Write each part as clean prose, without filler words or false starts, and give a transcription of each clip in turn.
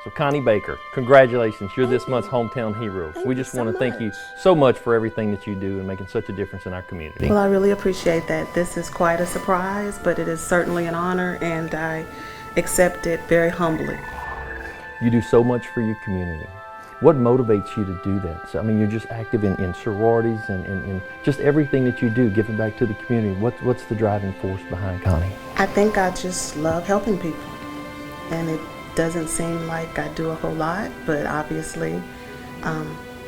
So Connie Baker, congratulations, you're this month's Hometown Hero. We just want to thank you so much for everything that you do and making such a difference in our community. Well, I really appreciate that. This is quite a surprise, but it is certainly an honor, and I accept it very humbly. You do so much for your community. What motivates you to do that? So, I mean, you're just active in sororities and just everything that you do, giving back to the community. What's the driving force behind Connie? I think I just love helping people, and it doesn't seem like I do a whole lot, but obviously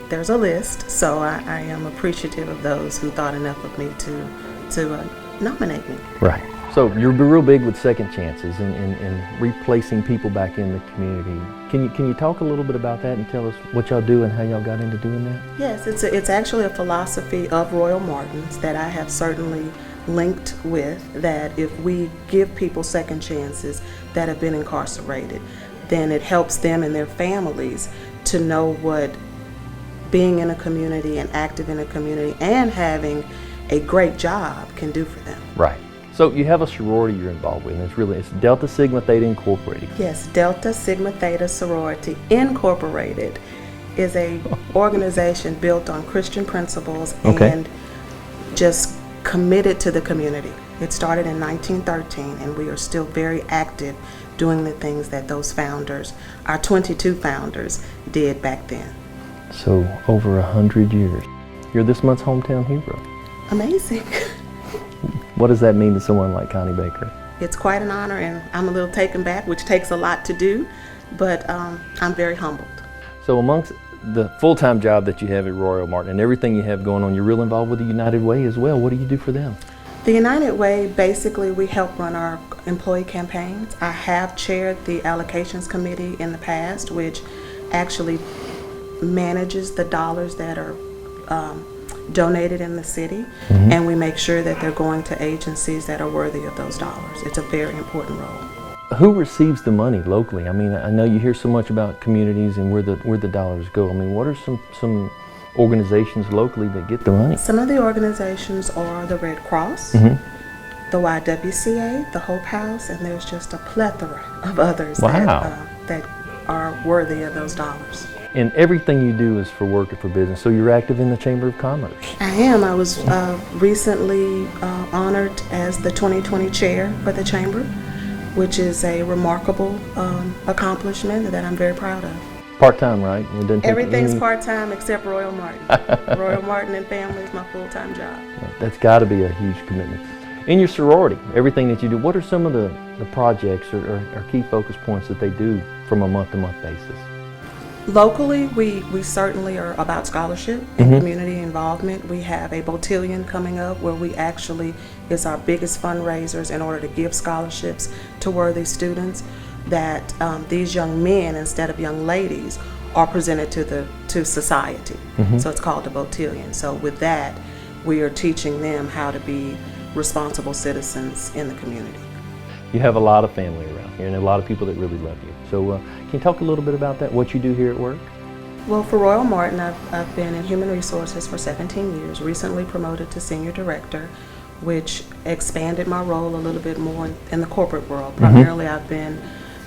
there's a list, so I am appreciative of those who thought enough of me to nominate me. Right. So you're real big with second chances and replacing people back in the community. Can you talk a little bit about that and tell us what y'all do and how y'all got into doing that? Yes, it's actually a philosophy of Royal Martin's that I have certainly linked with, that if we give people second chances that have been incarcerated, then it helps them and their families to know what being in a community and active in a community and having a great job can do for them. Right. So you have a sorority you're involved with, and it's Delta Sigma Theta Incorporated. Yes, Delta Sigma Theta Sorority Incorporated is a organization built on Christian principles and just committed to the community. It started in 1913, and we are still very active doing the things that those founders, our 22 founders, did back then. So over 100 years. You're this month's Hometown Hero. Amazing. What does that mean to someone like Connie Baker? It's quite an honor, and I'm a little taken back, which takes a lot to do, but I'm very humbled. So amongst the full-time job that you have at Royal Martin and everything you have going on, you're real involved with the United Way as well. What do you do for them? The United Way, basically, we help run our employee campaigns. I have chaired the allocations committee in the past, which actually manages the dollars that are donated in the city, and we make sure that they're going to agencies that are worthy of those dollars. It's a very important role. Who receives the money locally? I mean, I know you hear so much about communities and where the dollars go. I mean, what are some organizations locally that get the money? Some of the organizations are the Red Cross, the YWCA, the Hope House, and there's just a plethora of others that are worthy of those dollars. And everything you do is for work or for business, so you're active in the Chamber of Commerce. I am. I was recently honored as the 2020 chair for the Chamber, which is a remarkable accomplishment that I'm very proud of. Part-time, right? It doesn't take Everything's any... part-time except Royal Martin. Royal Martin and family is my full-time job. That's got to be a huge commitment. In your sorority, everything that you do, what are some of the projects or key focus points that they do from a month-to-month basis? Locally, we certainly are about scholarship and community involvement. We have a botillion coming up where we actually, it's our biggest fundraisers in order to give scholarships to worthy students, that these young men, instead of young ladies, are presented to society. So it's called the botillion. So with that, we are teaching them how to be responsible citizens in the community. You have a lot of family around here and a lot of people that really love you. So can you talk a little bit about that, what you do here at work? Well, for Royal Martin, I've been in human resources for 17 years, recently promoted to senior director, which expanded my role a little bit more in the corporate world. Primarily, I've been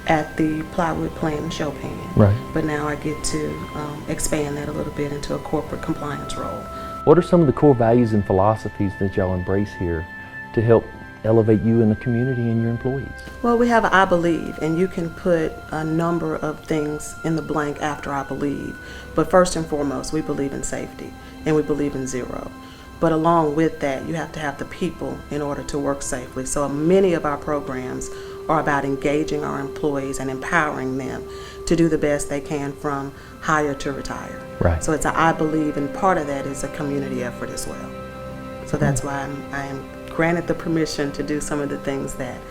at the plywood plant and show painting, but now I get to expand that a little bit into a corporate compliance role. What are some of the core values and philosophies that y'all embrace here to help elevate you and the community and your employees? Well, we have I believe, and you can put a number of things in the blank after I believe. But first and foremost, we believe in safety and we believe in zero. But along with that, you have to have the people in order to work safely. So many of our programs are about engaging our employees and empowering them to do the best they can from hire to retire. Right. So it's I believe, and part of that is a community effort as well. So that's why I am granted the permission to do some of the things that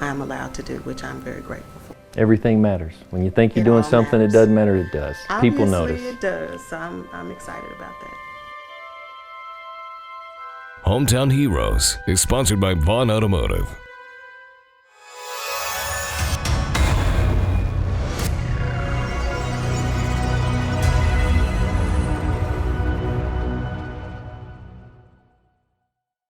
I'm allowed to do, which I'm very grateful for. Everything matters. When you think you're doing something, it doesn't matter, it does. People notice. Obviously it does, so I'm excited about that. Hometown Heroes is sponsored by Vaughn Automotive.